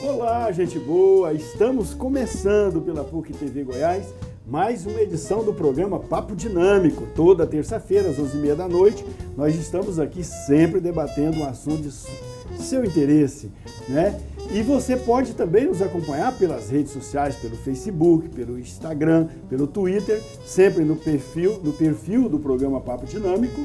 Olá, gente boa! Estamos começando pela PUC TV Goiás mais uma edição do programa Papo Dinâmico. Toda terça-feira, às 11h30 da noite, nós estamos aqui sempre debatendo um assunto de seu interesse, né? E você pode também nos acompanhar pelas redes sociais, pelo Facebook, pelo Instagram, pelo Twitter, sempre no perfil do programa Papo Dinâmico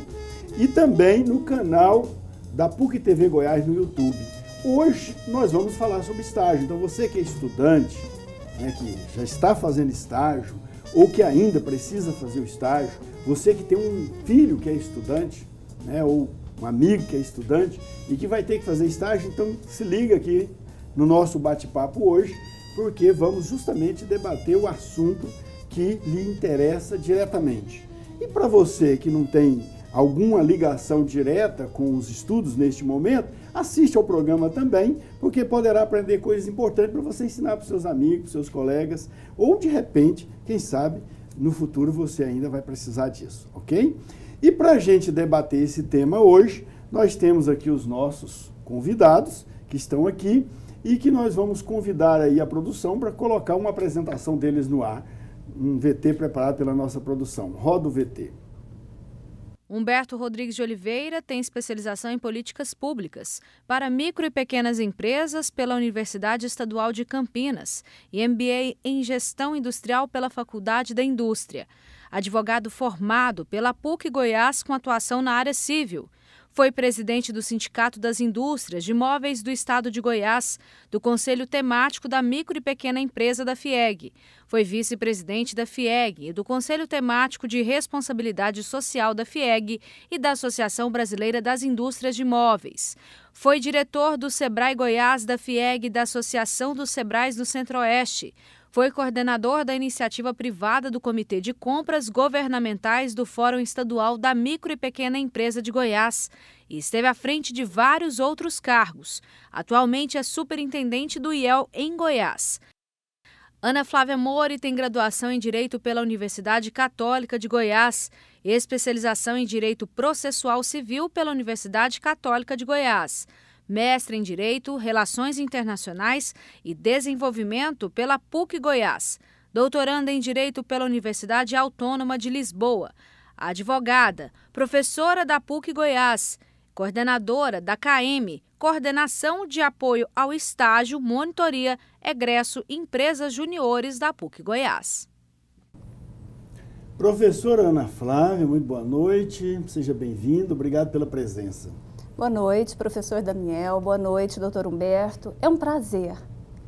e também no canal da PUC TV Goiás no YouTube. Hoje nós vamos falar sobre estágio, então você que é estudante, né, que já está fazendo estágio ou que ainda precisa fazer o estágio, você que tem um filho que é estudante, né, ou um amigo que é estudante e que vai ter que fazer estágio, então se liga aqui no nosso bate-papo hoje, porque vamos justamente debater o assunto que lhe interessa diretamente. E para você que não tem alguma ligação direta com os estudos neste momento, assiste ao programa também, porque poderá aprender coisas importantes para você ensinar para os seus amigos, para os seus colegas, ou de repente, quem sabe, no futuro você ainda vai precisar disso, ok? E para a gente debater esse tema hoje, nós temos aqui os nossos convidados que estão aqui e que nós vamos convidar aí a produção para colocar uma apresentação deles no ar, um VT preparado pela nossa produção. Roda o VT. Humberto Rodrigues de Oliveira tem especialização em políticas públicas para micro e pequenas empresas pela Universidade Estadual de Campinas e MBA em Gestão Industrial pela Faculdade da Indústria. Advogado formado pela PUC Goiás com atuação na área civil. Foi presidente do Sindicato das Indústrias de Móveis do Estado de Goiás, do Conselho Temático da Micro e Pequena Empresa da FIEG. Foi vice-presidente da FIEG e do Conselho Temático de Responsabilidade Social da FIEG e da Associação Brasileira das Indústrias de Móveis. Foi diretor do Sebrae Goiás, da FIEG e da Associação dos Sebrais do Centro-Oeste. Foi coordenador da iniciativa privada do Comitê de Compras Governamentais do Fórum Estadual da Micro e Pequena Empresa de Goiás e esteve à frente de vários outros cargos. Atualmente é superintendente do IEL em Goiás. Ana Flávia Mori tem graduação em Direito pela Universidade Católica de Goiás e especialização em Direito Processual Civil pela Universidade Católica de Goiás. Mestre em Direito, Relações Internacionais e Desenvolvimento pela PUC Goiás. Doutoranda em Direito pela Universidade Autônoma de Lisboa. Advogada, professora da PUC Goiás. Coordenadora da CAEM, Coordenação de Apoio ao Estágio, Monitoria, Egresso e Empresas Juniores da PUC Goiás. Professora Ana Flávia, muito boa noite, seja bem-vindo, obrigado pela presença. Boa noite, professor Daniel, boa noite, doutor Humberto. É um prazer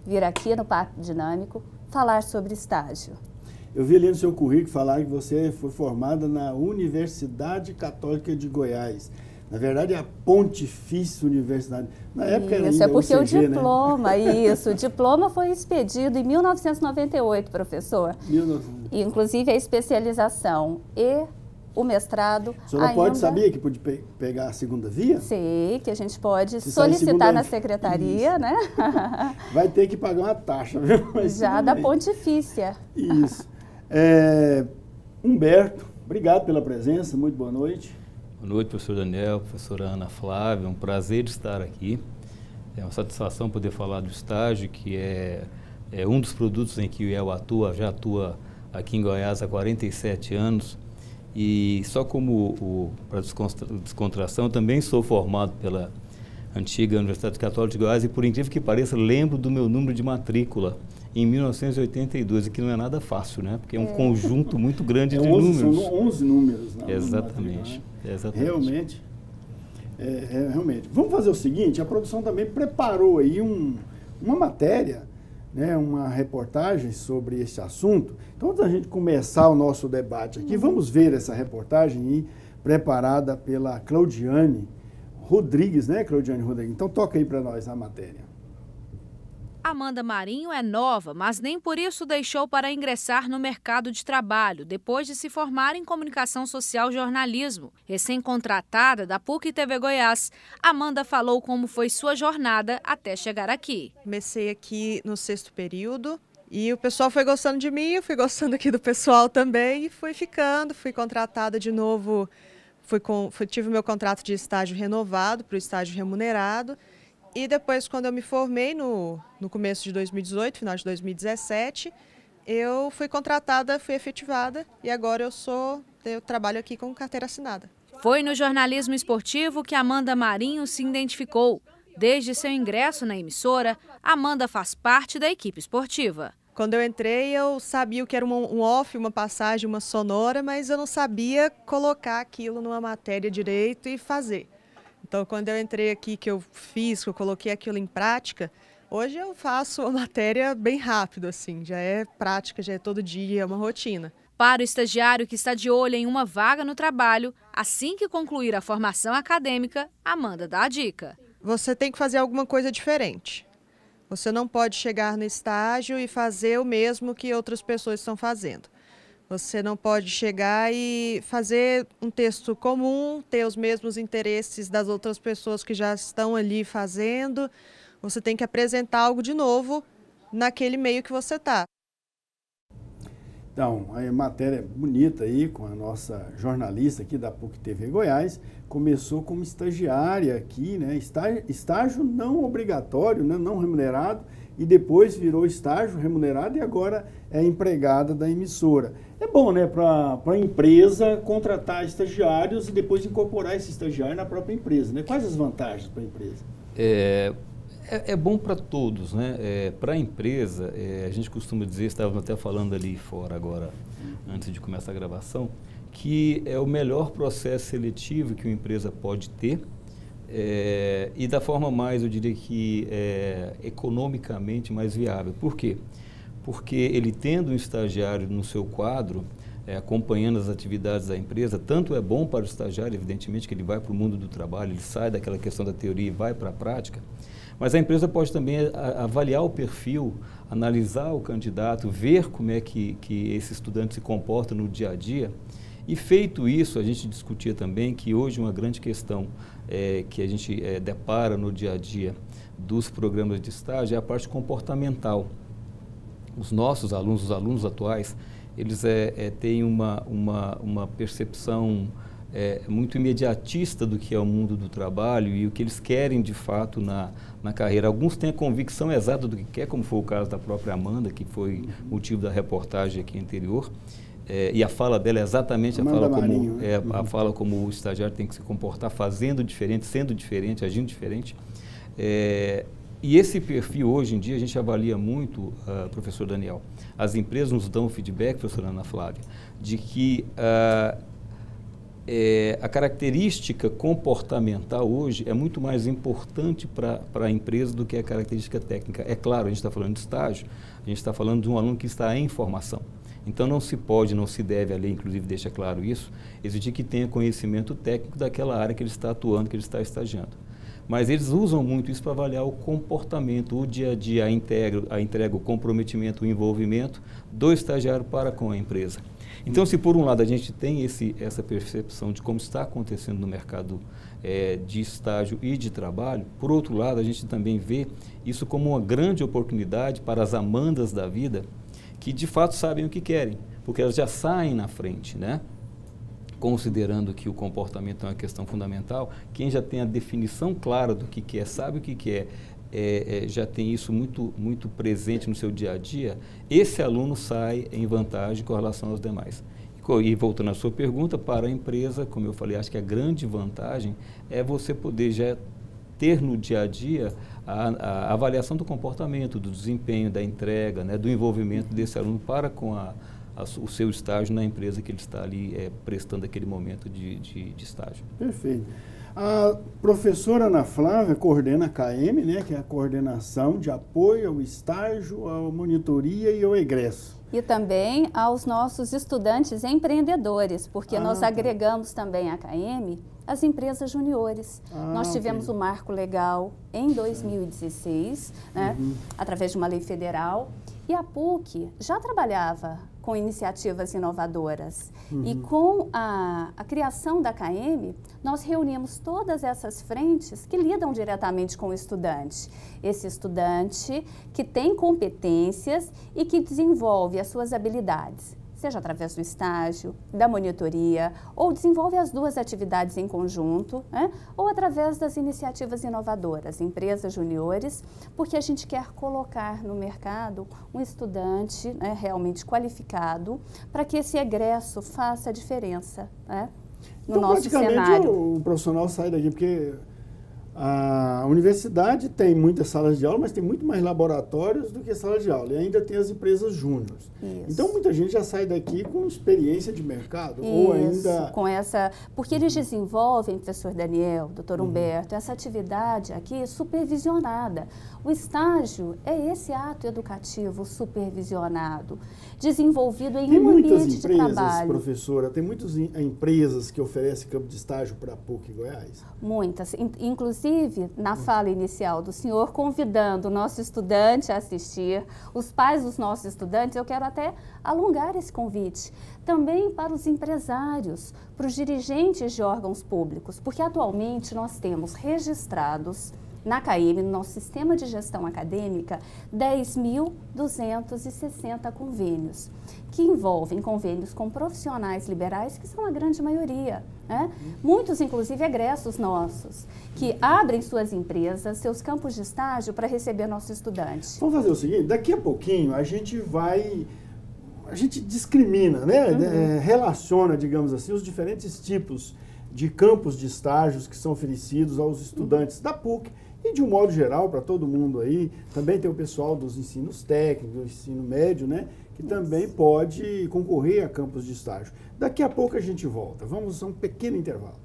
vir aqui no Papo Dinâmico falar sobre estágio. Eu vi ali no seu currículo falar que você foi formada na Universidade Católica de Goiás. Na verdade, é a Pontifícia Universidade. Na época era isso, ainda é porque UCG, o diploma, né? Isso, o diploma foi expedido em 1998, professor. E, inclusive, a especialização e o mestrado. A senhora sabia que pode pegar a segunda via? Sei, que a gente pode solicitar na secretaria, isso, né? Vai ter que pagar uma taxa, viu? Mas já da Pontifícia. Isso. Humberto, obrigado pela presença, muito boa noite. Boa noite, professor Daniel, professora Ana Flávia, é um prazer estar aqui. É uma satisfação poder falar do estágio, que é um dos produtos em que o IEL já atua aqui em Goiás há 47 anos. E só para descontração, também sou formado pela antiga Universidade Católica de Goiás e, por incrível que pareça, lembro do meu número de matrícula em 1982, e que não é nada fácil, né? Porque é um conjunto muito grande de números. São 11 números. Não, exatamente, né? exatamente. Realmente. Vamos fazer o seguinte, a produção também preparou aí uma matéria, né, uma reportagem sobre esse assunto. Então, antes da gente começar o nosso debate aqui, vamos ver essa reportagem aí, preparada pela Claudiane Rodrigues, né, Claudiane Rodrigues? Então, toca aí para nós a matéria. Amanda Marinho é nova, mas nem por isso deixou para ingressar no mercado de trabalho, depois de se formar em Comunicação Social e Jornalismo. Recém-contratada da PUC TV Goiás, Amanda falou como foi sua jornada até chegar aqui. Comecei aqui no 6º período, E o pessoal foi gostando de mim, eu fui gostando aqui do pessoal também e fui ficando, fui contratada de novo, tive meu contrato de estágio renovado para o estágio remunerado. E depois, quando eu me formei no começo de 2018, final de 2017, eu fui contratada, fui efetivada e agora eu trabalho aqui com carteira assinada. Foi no jornalismo esportivo que Amanda Marinho se identificou. Desde seu ingresso na emissora, Amanda faz parte da equipe esportiva. Quando eu entrei, eu sabia o que era um off, uma passagem, uma sonora, mas eu não sabia colocar aquilo numa matéria direito e fazer. Então, quando eu entrei aqui, que eu coloquei aquilo em prática, hoje eu faço a matéria bem rápido, assim, já é prática, já é todo dia, é uma rotina. Para o estagiário que está de olho em uma vaga no trabalho, assim que concluir a formação acadêmica, Amanda dá a dica. Você tem que fazer alguma coisa diferente. Você não pode chegar no estágio e fazer o mesmo que outras pessoas estão fazendo. Você não pode chegar e fazer um texto comum, ter os mesmos interesses das outras pessoas que já estão ali fazendo. Você tem que apresentar algo de novo naquele meio que você está. Então, a matéria bonita aí com a nossa jornalista aqui da PUC TV Goiás, começou como estagiária aqui, né? Estágio não obrigatório, né? Não remunerado, e depois virou estágio remunerado e agora é empregada da emissora. É bom, né, para a empresa contratar estagiários e depois incorporar esse estagiário na própria empresa, né? Quais as vantagens para a empresa? É bom para todos, né? Para a empresa, a gente costuma dizer, estávamos até falando ali fora agora, antes de começar a gravação, que é o melhor processo seletivo que uma empresa pode ter e da forma mais, eu diria que economicamente mais viável. Por quê? Porque ele tendo um estagiário no seu quadro, acompanhando as atividades da empresa, tanto é bom para o estagiário, evidentemente, que ele vai para o mundo do trabalho, ele sai daquela questão da teoria e vai para a prática, mas a empresa pode também avaliar o perfil, analisar o candidato, ver como é que esse estudante se comporta no dia a dia. E feito isso, a gente discutia também que hoje uma grande questão que a gente depara no dia a dia dos programas de estágio é a parte comportamental. Os nossos alunos, os alunos atuais, eles têm uma percepção muito imediatista do que é o mundo do trabalho e o que eles querem de fato na carreira. Alguns têm a convicção exata do que quer, como foi o caso da própria Amanda, que foi motivo da reportagem aqui anterior. E a fala dela é exatamente a fala como o estagiário tem que se comportar, fazendo diferente, sendo diferente, agindo diferente. E esse perfil, hoje em dia, a gente avalia muito, professor Daniel. As empresas nos dão o feedback, professora Ana Flávia, de que a característica comportamental hoje é muito mais importante para a empresa do que a característica técnica. É claro, a gente está falando de estágio, a gente está falando de um aluno que está em formação. Então não se pode, não se deve, a lei inclusive deixa claro isso, exigir que tenha conhecimento técnico daquela área que ele está atuando, que ele está estagiando. Mas eles usam muito isso para avaliar o comportamento, o dia a dia, a entrega, o comprometimento, o envolvimento do estagiário para com a empresa. Então, se por um lado a gente tem essa percepção de como está acontecendo no mercado de estágio e de trabalho, por outro lado a gente também vê isso como uma grande oportunidade para as Amandas da vida, que de fato sabem o que querem, porque elas já saem na frente, né? Considerando que o comportamento é uma questão fundamental, quem já tem a definição clara do que quer, sabe o que quer, já tem isso muito presente no seu dia a dia, esse aluno sai em vantagem com relação aos demais. E voltando à sua pergunta, para a empresa, como eu falei, acho que a grande vantagem é você poder já ter no dia a dia a avaliação do comportamento, do desempenho, da entrega, né, do envolvimento desse aluno para com o seu estágio na empresa que ele está ali prestando aquele momento de estágio. Perfeito. A professora Ana Flávia coordena a KM, né, que é a coordenação de apoio ao estágio, à monitoria e ao egresso. E também aos nossos estudantes empreendedores, porque nós agregamos também à KM as empresas juniores. Nós tivemos o marco legal em 2016, né, através de uma lei federal, E a PUC já trabalhava com iniciativas inovadoras. E com a criação da KM, nós reunimos todas essas frentes que lidam diretamente com o estudante. Esse estudante que tem competências e que desenvolve as suas habilidades, seja através do estágio, da monitoria, ou desenvolve as duas atividades em conjunto, né? Ou através das iniciativas inovadoras, empresas juniores, porque a gente quer colocar no mercado um estudante, né, realmente qualificado, para que esse egresso faça a diferença, né, no então, nosso cenário. O profissional sai daqui, porque a universidade tem muitas salas de aula, mas tem muito mais laboratórios do que salas de aula. E ainda tem as empresas júniores. Então, muita gente já sai daqui com experiência de mercado. Ou ainda... com essa... Porque eles desenvolvem, professor Daniel, doutor Humberto, essa atividade aqui supervisionada. O estágio é esse ato educativo supervisionado, desenvolvido em um ambiente de trabalho. Tem muitas empresas, professora, tem muitas empresas que oferecem campo de estágio para a PUC Goiás? Muitas. Inclusive, na fala inicial do senhor, convidando o nosso estudante a assistir, os pais dos nossos estudantes, eu quero até alongar esse convite. Também para os empresários, para os dirigentes de órgãos públicos, porque atualmente nós temos registrados na KM, no nosso sistema de gestão acadêmica, 10.260 convênios, que envolvem convênios com profissionais liberais, que são a grande maioria, né? Muitos, inclusive, egressos nossos, que abrem suas empresas, seus campos de estágio para receber nossos estudantes. Vamos fazer o seguinte, daqui a pouquinho a gente discrimina, né? Relaciona, digamos assim, os diferentes tipos de campos de estágios que são oferecidos aos estudantes da PUC, e de um modo geral, para todo mundo aí, também tem o pessoal dos ensinos técnicos, do ensino médio, né, que também pode concorrer a campos de estágio. Daqui a pouco a gente volta. Vamos a um pequeno intervalo.